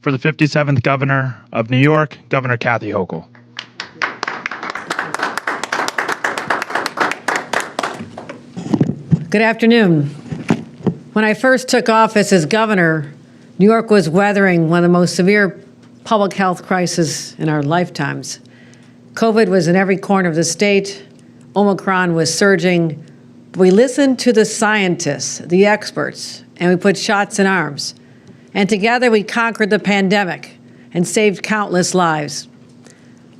for the 57th Governor of New York, Governor Kathy Hochul. Good afternoon. When I first took office as governor, New York was weathering one of the most severe public health crises in our lifetimes. COVID was in every corner of the state. Omicron was surging. We listened to the scientists, the experts, and we put shots in arms. And together we conquered the pandemic and saved countless lives.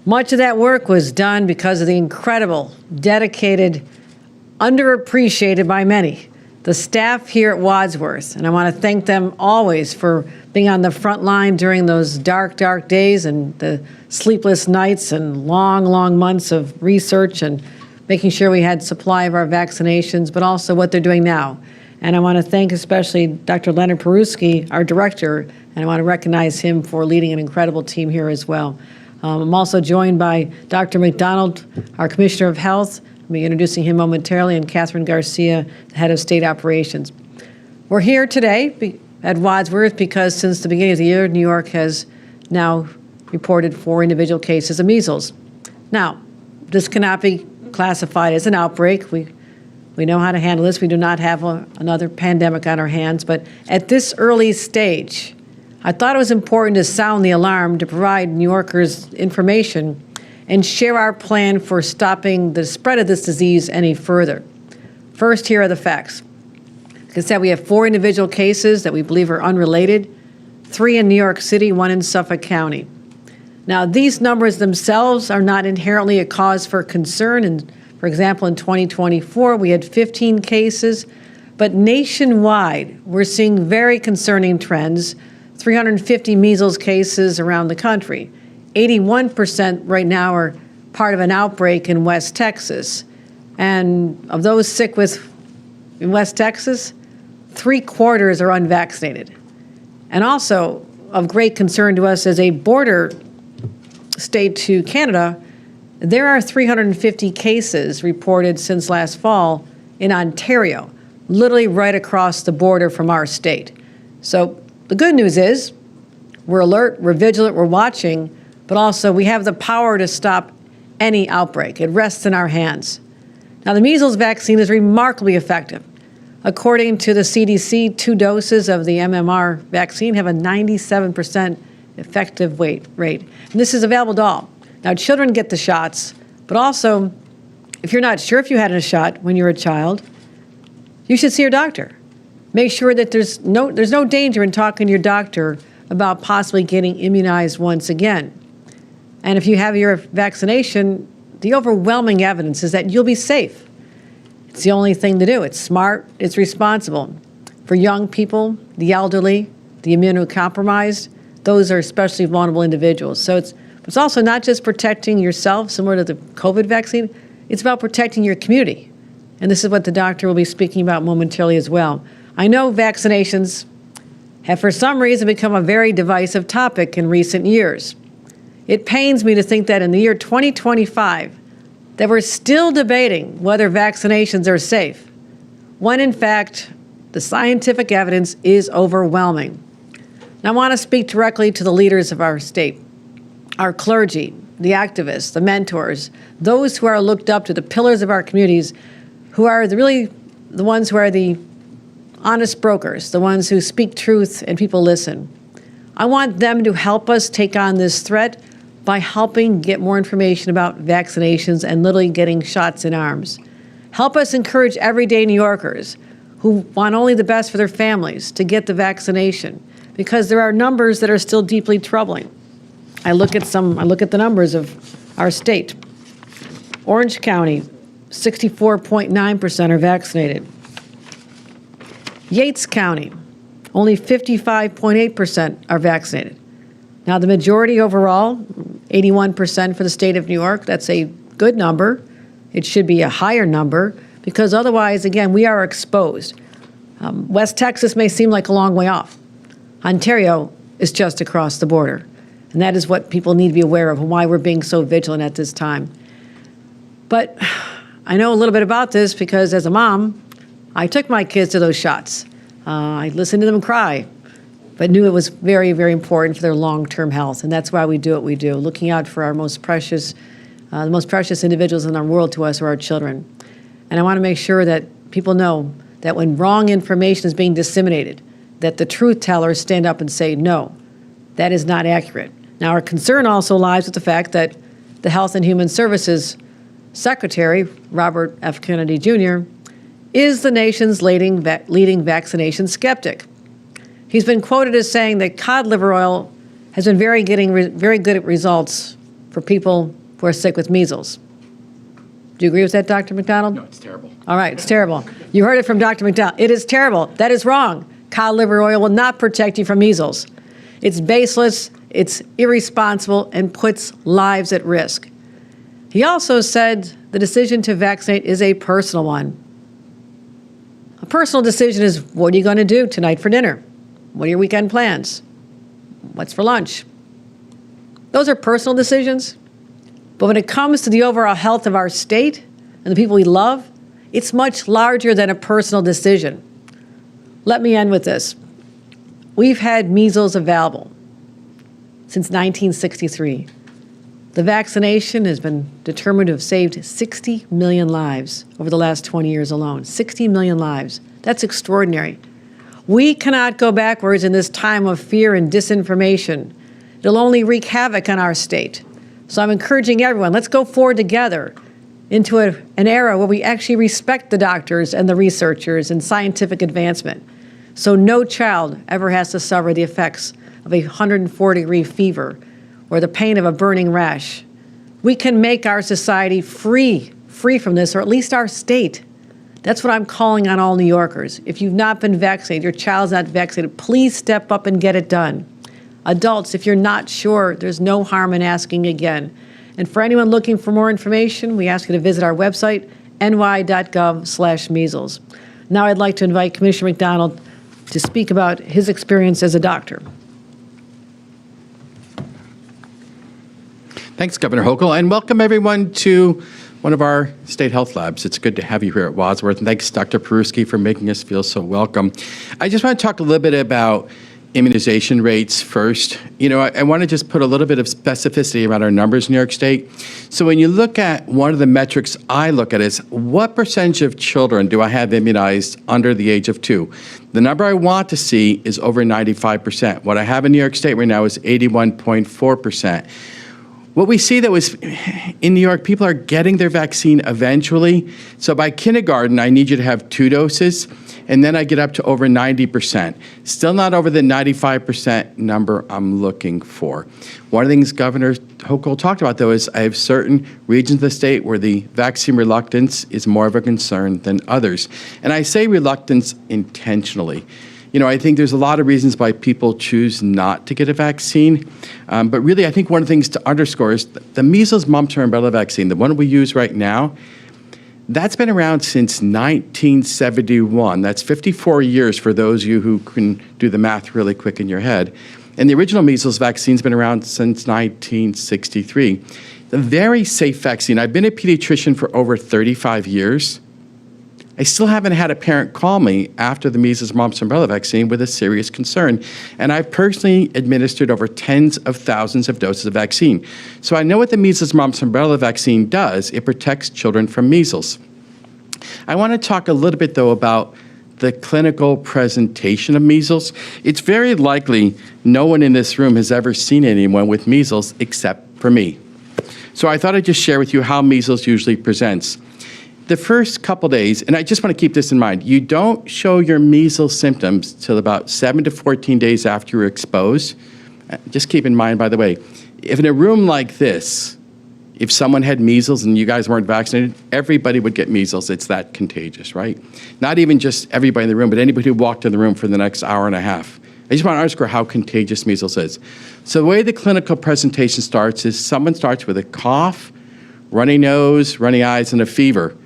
Much of that work was done because of the incredible, dedicated, underappreciated by many, the staff here at Wadsworth. And I want to thank them always for being on the front line during those dark, dark days and the sleepless nights and long, long months of research and making sure we had supply of our vaccinations, but also what they're doing now. And I want to thank especially Dr. Leonard Peruski, our director, and I want to recognize him for leading an incredible team here as well. I'm also joined by Dr. McDonald, our Commissioner of Health. I'll be introducing him momentarily, and Catherine Garcia, the Head of State Operations. We're here today at Wadsworth because since the beginning of the year, New York has now reported 4 individual cases of measles. Now, this cannot be classified as an outbreak. We know how to handle this. We do not have another pandemic on our hands. But at this early stage, I thought it was important to sound the alarm to provide New Yorkers information and share our plan for stopping the spread of this disease any further. First, here are the facts. Like I said, we have 4 individual cases that we believe are unrelated, 3 in New York City, 1 in Suffolk County. Now, these numbers themselves are not inherently a cause for concern. And for example, in 2024, we had 15 cases, but nationwide, we're seeing very concerning trends, 350 measles cases around the country. 81% right now are part of an outbreak in West Texas. And of those sick in West Texas, 3/4 are unvaccinated. And also of great concern to us as a border state to Canada, there are 350 cases reported since last fall in Ontario, literally right across the border from our state. So the good news is we're alert, we're vigilant, we're watching, but also we have the power to stop any outbreak. It rests in our hands. Now, the measles vaccine is remarkably effective. According to the CDC, 2 doses of the MMR vaccine have a 97% effective rate. And this is available to all. Now, children get the shots, but also, if you're not sure if you had a shot when you were a child, you should see your doctor. Make sure that there's no danger in talking to your doctor about possibly getting immunized once again. And if you have your vaccination, the overwhelming evidence is that you'll be safe. It's the only thing to do. It's smart, it's responsible. For young people, the elderly, the immunocompromised, those are especially vulnerable individuals. So it's also not just protecting yourself, similar to the COVID vaccine, it's about protecting your community. And this is what the doctor will be speaking about momentarily as well. I know vaccinations have for some reason become a very divisive topic in recent years. It pains me to think that in the year 2025, that we're still debating whether vaccinations are safe, when in fact, the scientific evidence is overwhelming. Now, I want to speak directly to the leaders of our state, our clergy, the activists, the mentors, those who are looked up to, the pillars of our communities, who are really the ones who are the honest brokers, the ones who speak truth and people listen. I want them to help us take on this threat by helping get more information about vaccinations and literally getting shots in arms. Help us encourage everyday New Yorkers who want only the best for their families to get the vaccination, because there are numbers that are still deeply troubling. I look at the numbers of our state. Orange County, 64.9% are vaccinated. Yates County, only 55.8% are vaccinated. Now, the majority overall, 81% for the state of New York, that's a good number. It should be a higher number because otherwise, again, we are exposed. West Texas may seem like a long way off. Ontario is just across the border. And that is what people need to be aware of and why we're being so vigilant at this time. But I know a little bit about this because as a mom, I took my kids to those shots. I listened to them cry. but knew it was very, very important for their long-term health. And that's why we do what we do, looking out for our most precious, the most precious individuals in our world to us are our children. And I want to make sure that people know that when wrong information is being disseminated, that the truth tellers stand up and say, no, that is not accurate. Now, our concern also lies with the fact that the Health and Human Services Secretary, Robert F. Kennedy Jr., is the nation's leading vaccination skeptic. He's been quoted as saying that cod liver oil has been very good at results for people who are sick with measles. Do you agree with that, Dr. McDonald? No, it's terrible. All right, it's terrible. You heard it from Dr. McDonald. It is terrible. That is wrong. Cod liver oil will not protect you from measles. It's baseless, it's irresponsible, and puts lives at risk. He also said the decision to vaccinate is a personal one. A personal decision is, what are you going to do tonight for dinner? What are your weekend plans? What's for lunch? Those are personal decisions. But when it comes to the overall health of our state and the people we love, it's much larger than a personal decision. Let me end with this. We've had measles available since 1963. The vaccination has been determined to have saved 60 million lives over the last 20 years alone. 60 million lives. That's extraordinary. We cannot go backwards in this time of fear and disinformation. It'll only wreak havoc on our state. So I'm encouraging everyone, let's go forward together into an era where we actually respect the doctors and the researchers and scientific advancement. So no child ever has to suffer the effects of a 104-degree fever or the pain of a burning rash. We can make our society free from this, or at least our state. That's what I'm calling on all New Yorkers. If you've not been vaccinated, your child's not vaccinated, please step up and get it done. Adults, if you're not sure, there's no harm in asking again. And for anyone looking for more information, we ask you to visit our website, ny.gov/measles. Now I'd like to invite Commissioner McDonald to speak about his experience as a doctor. Thanks, Governor Hochul, and welcome everyone to one of our state health labs. It's good to have you here at Wadsworth, and thanks, Dr. Peruski, for making us feel so welcome. I just want to talk a little bit about immunization rates first. You know, I want to just put a little bit of specificity around our numbers in New York State. So when you look at one of the metrics I look at is what percentage of children do I have immunized under the age of 2? The number I want to see is over 95%. What I have in New York State right now is 81.4%. What we see, though, is in New York, people are getting their vaccine eventually. So by kindergarten, I need you to have 2 doses, and then I get up to over 90%. Still not over the 95% number I'm looking for. One of the things Governor Hochul talked about, though, is I have certain regions of the state where the vaccine reluctance is more of a concern than others. And I say reluctance intentionally. You know, I think there's a lot of reasons why people choose not to get a vaccine. But really, I think one of the things to underscore is the measles, mumps, and rubella vaccine, the one we use right now, that's been around since 1971. That's 54 years for those of you who can do the math really quick in your head. And the original measles vaccine's been around since 1963. It's a very safe vaccine. I've been a pediatrician for over 35 years. I still haven't had a parent call me after the measles, mumps, and rubella vaccine with a serious concern. And I've personally administered over tens of thousands of doses of vaccine. So I know what the measles, mumps, and rubella vaccine does. It protects children from measles. I want to talk a little bit, though, about the clinical presentation of measles. It's very likely no one in this room has ever seen anyone with measles except for me. So I thought I'd just share with you how measles usually presents. The first couple days, and I just want to keep this in mind, you don't show your measles symptoms till about 7 to 14 days after you're exposed. Just keep in mind, by the way, if in a room like this, if someone had measles and you guys weren't vaccinated, everybody would get measles. It's that contagious, right? Not even just everybody in the room, but anybody who walked in the room for the next hour and a half. I just want to underscore how contagious measles is. So the way the clinical presentation starts is someone starts with a cough, runny nose, runny eyes, and a fever.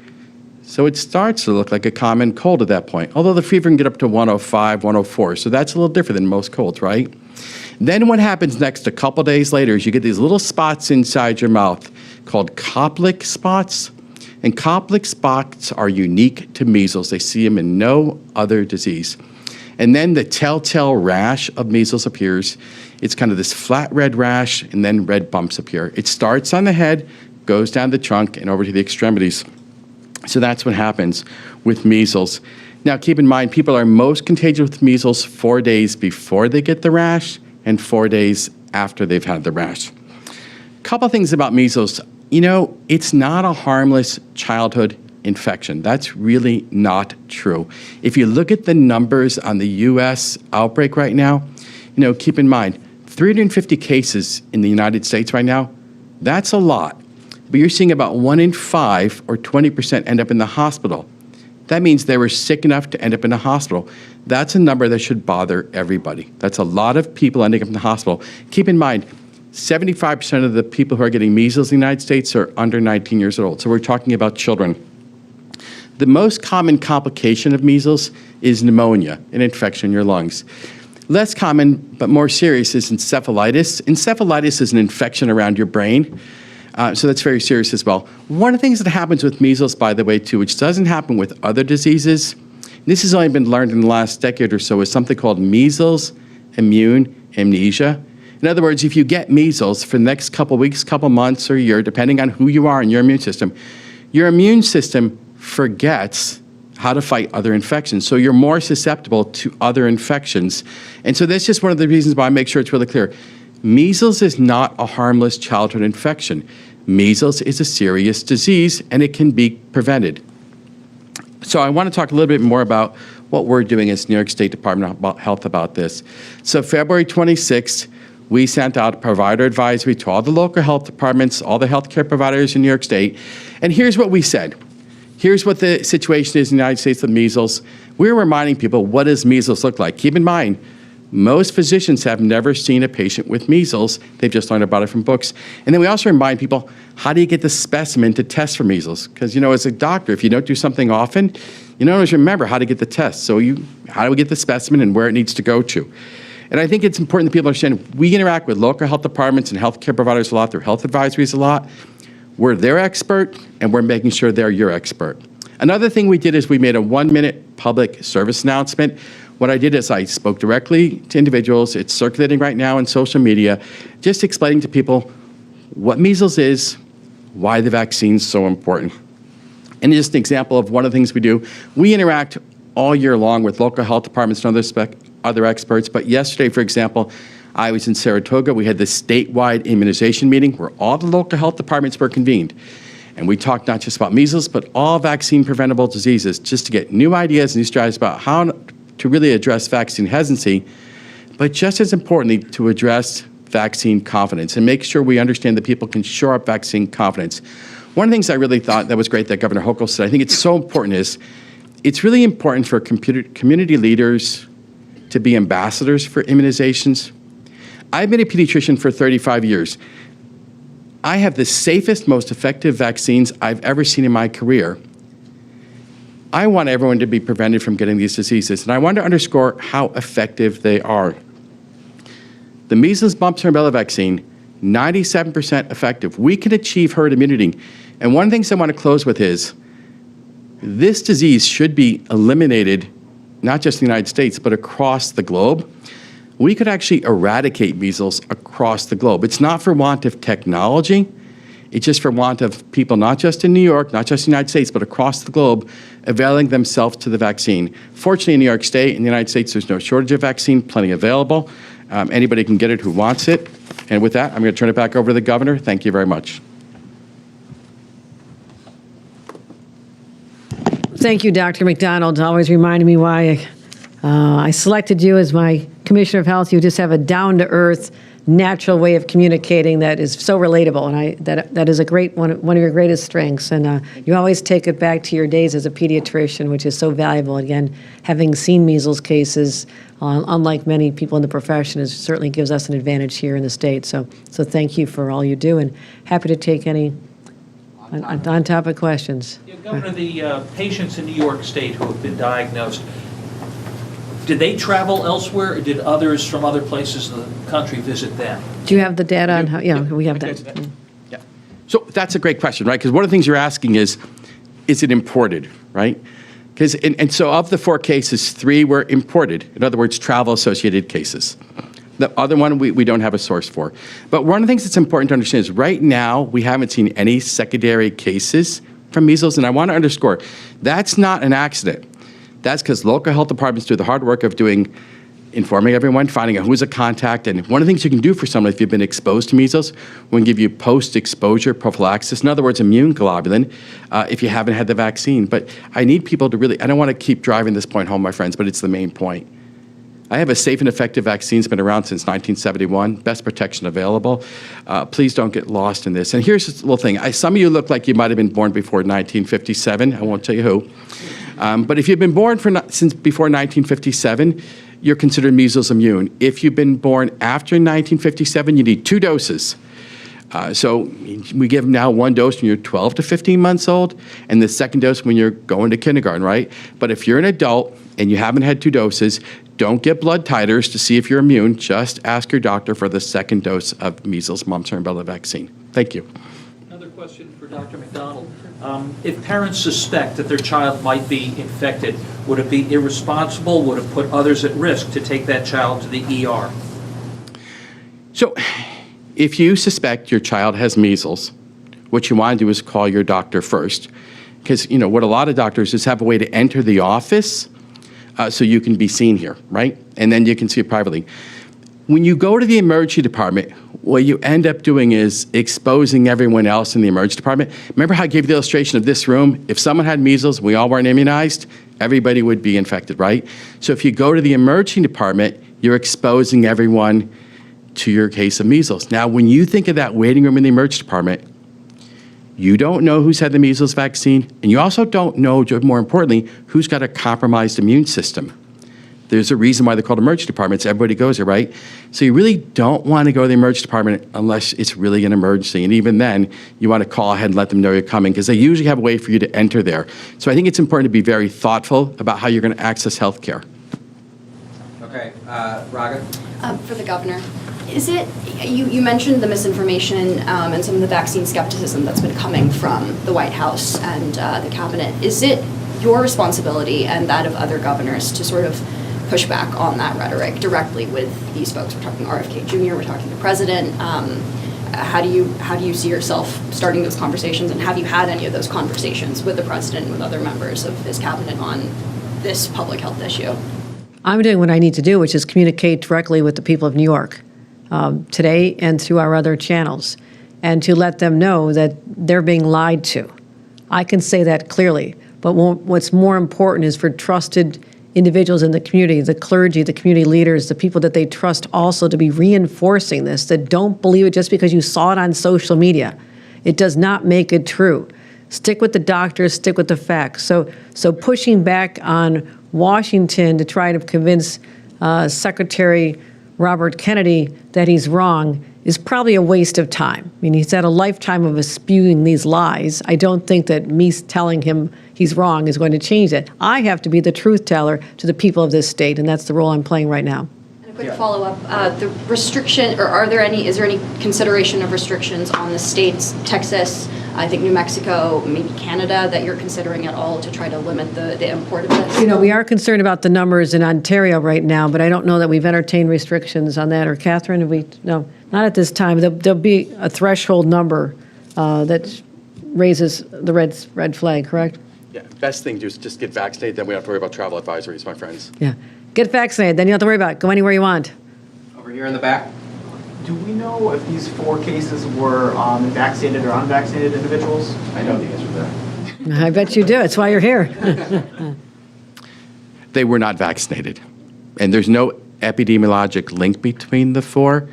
So it starts to look like a common cold at that point, although the fever can get up to 105, 104. So that's a little different than most colds, right? Then what happens next a couple days later is you get these little spots inside your mouth called Koplik spots. And Koplik spots are unique to measles. They see them in no other disease. And then the telltale rash of measles appears. It's kind of this flat red rash, and then red bumps appear. It starts on the head, goes down the trunk, and over to the extremities. So that's what happens with measles. Now, keep in mind, people are most contagious with measles 4 days before they get the rash and 4 days after they've had the rash. Couple things about measles. You know, it's not a harmless childhood infection. That's really not true. If you look at the numbers on the U.S. outbreak right now, you know, keep in mind, 350 cases in the United States right now, that's a lot. But you're seeing about 1 in 5 or 20% end up in the hospital. That means they were sick enough to end up in a hospital. That's a number that should bother everybody. That's a lot of people ending up in the hospital. Keep in mind, 75% of the people who are getting measles in the United States are under 19 years old. So we're talking about children. The most common complication of measles is pneumonia, an infection in your lungs. Less common, but more serious, is encephalitis. Encephalitis is an infection around your brain. So that's very serious as well. One of the things that happens with measles, by the way, too, which doesn't happen with other diseases, this has only been learned in the last decade or so, is something called measles immune amnesia. In other words, if you get measles for the next couple weeks, couple months, or a year, depending on who you are in your immune system forgets how to fight other infections. So you're more susceptible to other infections. And so that's just one of the reasons why I make sure it's really clear. Measles is not a harmless childhood infection. Measles is a serious disease, and it can be prevented. So I want to talk a little bit more about what we're doing as New York State Department of Health about this. So February 26th, we sent out a provider advisory to all the local health departments, all the healthcare providers in New York State. And here's what we said. Here's what the situation is in the United States with measles. We're reminding people, what does measles look like? Keep in mind, most physicians have never seen a patient with measles. They've just learned about it from books. And then we also remind people, how do you get the specimen to test for measles? Because, you know, as a doctor, if you don't do something often, you don't always remember how to get the test. So how do we get the specimen and where it needs to go to? And I think it's important that people understand, we interact with local health departments and healthcare providers a lot, through health advisories a lot. We're their expert, and we're making sure they're your expert. Another thing we did is we made a 1-minute public service announcement. What I did is I spoke directly to individuals. It's circulating right now on social media, just explaining to people what measles is, why the vaccine's so important. And just an example of one of the things we do, we interact all year long with local health departments and other experts. But yesterday, for example, I was in Saratoga. We had the statewide immunization meeting where all the local health departments were convened. And we talked not just about measles, but all vaccine-preventable diseases, just to get new ideas and new strategies about how to really address vaccine hesitancy, but just as importantly, to address vaccine confidence and make sure we understand that people can shore up vaccine confidence. One of the things I really thought that was great that Governor Hochul said, I think it's so important, is it's really important for community leaders to be ambassadors for immunizations. I've been a pediatrician for 35 years. I have the safest, most effective vaccines I've ever seen in my career. I want everyone to be prevented from getting these diseases, and I want to underscore how effective they are. The measles, mumps, and rubella vaccine, 97% effective. We can achieve herd immunity. And one of the things I want to close with is, this disease should be eliminated, not just in the United States, but across the globe. We could actually eradicate measles across the globe. It's not for want of technology. It's just for want of people, not just in New York, not just in the United States, but across the globe, availing themselves to the vaccine. Fortunately, in New York State, in the United States, there's no shortage of vaccine, plenty available. Anybody can get it who wants it. And with that, I'm going to turn it back over to the governor. Thank you very much. Thank you, Dr. McDonald, always reminding me why I selected you as my Commissioner of Health. You just have a down-to-earth, natural way of communicating that is so relatable, and that is a great one of your greatest strengths. And you always take it back to your days as a pediatrician, which is so valuable. Again, having seen measles cases, unlike many people in the profession, it certainly gives us an advantage here in the state. So thank you for all you do, and happy to take any on-topic questions. Yeah, Governor, the patients in New York State who have been diagnosed, did they travel elsewhere, or did others from other places in the country visit them? Do you have the data on how? Yeah, we have that. Yeah. So that's a great question, right? Because one of the things you're asking is it imported, right? And so of the 4 cases, 3 were imported. In other words, travel-associated cases. The other one we don't have a source for. But one of the things that's important to understand is right now we haven't seen any secondary cases from measles, and I want to underscore, that's not an accident. That's because local health departments do the hard work of informing everyone, finding out who's a contact, and one of the things you can do for someone if you've been exposed to measles, we can give you post-exposure prophylaxis, in other words, immune globulin, if you haven't had the vaccine. But I need people to really, I don't want to keep driving this point home, my friends, but it's the main point. I have a safe and effective vaccine. It's been around since 1971, best protection available. Please don't get lost in this. And here's a little thing. Some of you look like you might have been born before 1957. I won't tell you who. But if you've been born since before 1957, you're considered measles immune. If you've been born after 1957, you need 2 doses. So we give now 1 dose when you're 12 to 15 months old, and the second dose when you're going to kindergarten, right? But if you're an adult and you haven't had 2 doses, don't get blood titers to see if you're immune. Just ask your doctor for the second dose of measles, mumps, and rubella vaccine. Thank you. Another question for Dr. McDonald. If parents suspect that their child might be infected, would it be irresponsible, would it put others at risk to take that child to the ER? So if you suspect your child has measles, what you want to do is call your doctor first. Because, what a lot of doctors is have a way to enter the office so you can be seen here, right? And then you can see it privately. When you go to the emergency department, what you end up doing is exposing everyone else in the emergency department. Remember how I gave you the illustration of this room? If someone had measles, we all weren't immunized, everybody would be infected, right? So if you go to the emergency department, you're exposing everyone to your case of measles. Now, when you think of that waiting room in the emergency department, you don't know who's had the measles vaccine, and you also don't know, more importantly, who's got a compromised immune system. There's a reason why they're called emergency departments. Everybody goes there, right? So you really don't want to go to the emergency department unless it's really an emergency. And even then, you want to call ahead and let them know you're coming because they usually have a way for you to enter there. So I think it's important to be very thoughtful about how you're going to access health care. Okay, Raga? For the governor, is it, you mentioned the misinformation and some of the vaccine skepticism that's been coming from the White House and the cabinet. Is it your responsibility and that of other governors to sort of push back on that rhetoric directly with these folks? We're talking RFK Jr., we're talking the president. How do you see yourself starting those conversations, and have you had any of those conversations with the president and with other members of his cabinet on this public health issue? I'm doing what I need to do, which is communicate directly with the people of New York today and through our other channels, and to let them know that they're being lied to. I can say that clearly, but what's more important is for trusted individuals in the community, the clergy, the community leaders, the people that they trust also to be reinforcing this, that don't believe it just because you saw it on social media. It does not make it true. Stick with the doctors, stick with the facts. So pushing back on Washington to try to convince Secretary Robert Kennedy that he's wrong is probably a waste of time. I mean, he's had a lifetime of spewing these lies. I don't think that me telling him he's wrong is going to change it. I have to be the truth teller to the people of this state, and that's the role I'm playing right now. And a quick follow-up, the restriction, or is there any consideration of restrictions on the states, Texas, I think New Mexico, maybe Canada, that you're considering at all to try to limit the import of this? We are concerned about the numbers in Ontario right now, but I don't know that we've entertained restrictions on that. Or Catherine, have we? No, not at this time. There'll be a threshold number that raises the red flag, correct? Yeah, best thing to do is just get vaccinated, then we don't have to worry about travel advisories, my friends. Yeah. Get vaccinated, then you don't have to worry about it. Go anywhere you want. Over here in the back? Do we know if these 4 cases were vaccinated or unvaccinated individuals? I know the answer to that. I bet you do. That's why you're here. They were not vaccinated. And there's no epidemiologic link between the 4.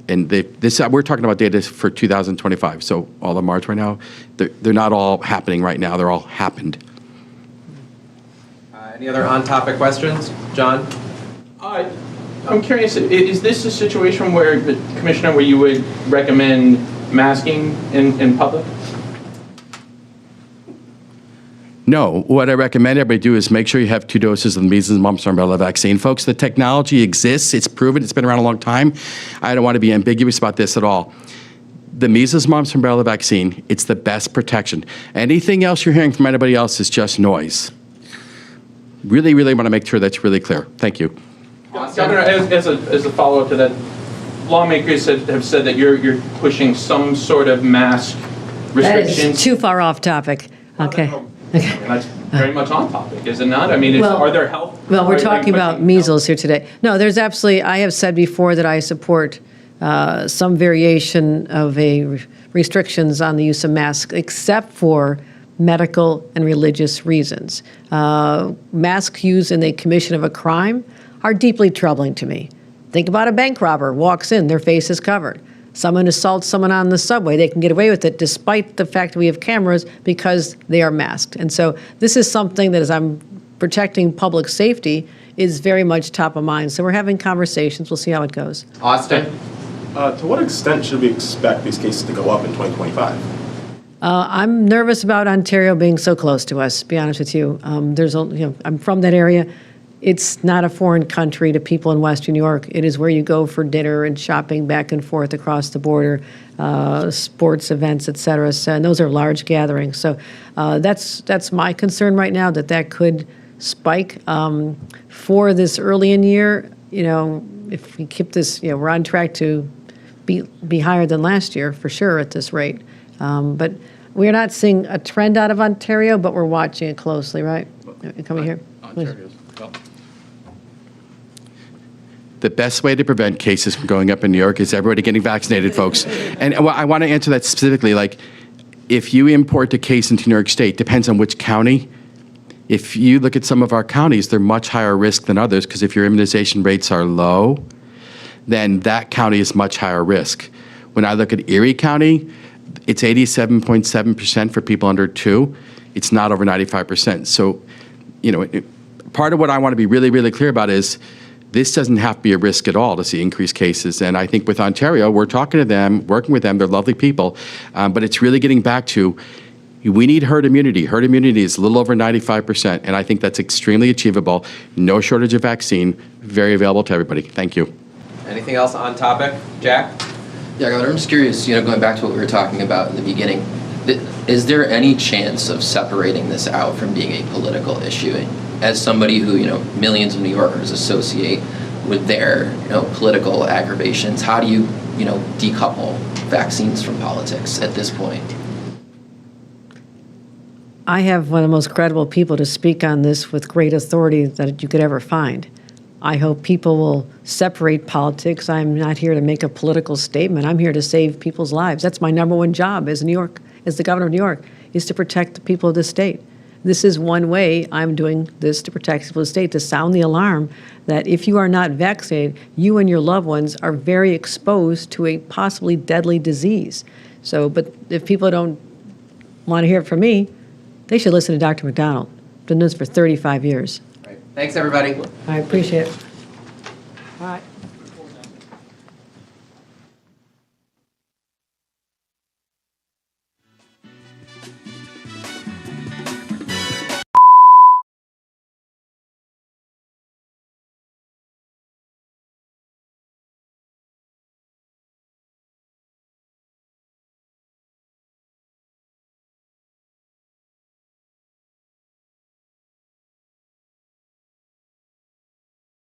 And we're talking about data for 2025, so all of March right now. They're not all happening right now. They're all happened. Any other on-topic questions? John? I'm curious, is this a situation where, Commissioner, where you would recommend masking in public? No, what I recommend everybody do is make sure you have 2 doses of the measles, mumps, and rubella vaccine. Folks, the technology exists. It's proven. It's been around a long time. I don't want to be ambiguous about this at all. The measles, mumps, and rubella vaccine, it's the best protection. Anything else you're hearing from anybody else is just noise. really, really want to make sure that's really clear. Thank you. Governor, as a follow-up to that, lawmakers have said that you're pushing some sort of mask That restrictions. is too far off topic. Okay. And that's very much on topic, is it not? I mean, Well- are there health? Well, we're are you talking about pushing measles here today. No, there's absolutely, I have said before that I support some variation of restrictions on the use of masks, except for medical and religious reasons. Masks used in the commission of a crime are deeply troubling to me. Think about a bank robber walks in, their face is covered. Someone assaults someone on the subway, they can get away with it despite the fact that we have cameras because they are masked. And so this is something that, as I'm protecting public safety, is very much top of mind. So we're having conversations. We'll see how it goes. Austin? To what extent should we expect these cases to go up in 2025? I'm nervous about Ontario being so close to us, to be honest with you. I'm from that area. It's not a foreign country to people in Western New York. It is where you go for dinner and shopping back and forth across the border, sports events, et cetera. So, and those are large gatherings. So that's my concern right now, that could spike. For this early in year, if we keep this, we're on track to be higher than last year for sure at this rate. But we're not seeing a trend out of Ontario, but we're watching it closely, right? Coming here. The best way to prevent cases from going up in New York is everybody getting vaccinated, folks. And I want to answer that specifically. Like, if you import a case into New York State, depends on which county. If you look at some of our counties, they're much higher risk than others because if your immunization rates are low, then that county is much higher risk. When I look at Erie County, it's 87.7% for people under 2. It's not over 95%. So, part of what I want to be really, really clear about is this doesn't have to be a risk at all to see increased cases. And I think with Ontario, we're talking to them, working with them. They're lovely people. But it's really getting back to, we need herd immunity. Herd immunity is a little over 95%. And I think that's extremely achievable. No shortage of vaccine, very available to everybody. Thank you. Anything else on topic? Jack? Yeah, Governor, I'm just curious, going back to what we were talking about in the beginning, is there any chance of separating this out from being a political issue? As somebody who, millions of New Yorkers associate with their, political aggravations, how do you, decouple vaccines from politics at this point? I have one of the most credible people to speak on this with great authority that you could ever find. I hope people will separate politics. I'm not here to make a political statement. I'm here to save people's lives. That's my number one job as the governor of New York, is to protect the people of the state. This is one way I'm doing this to protect people of the state, to sound the alarm that if you are not vaccinated, you and your loved ones are very exposed to a possibly deadly disease. So, but if people don't want to hear it from me, they should listen to Dr. McDonald. Been doing this for 35 years. Right. Thanks, everybody. I appreciate it. All right.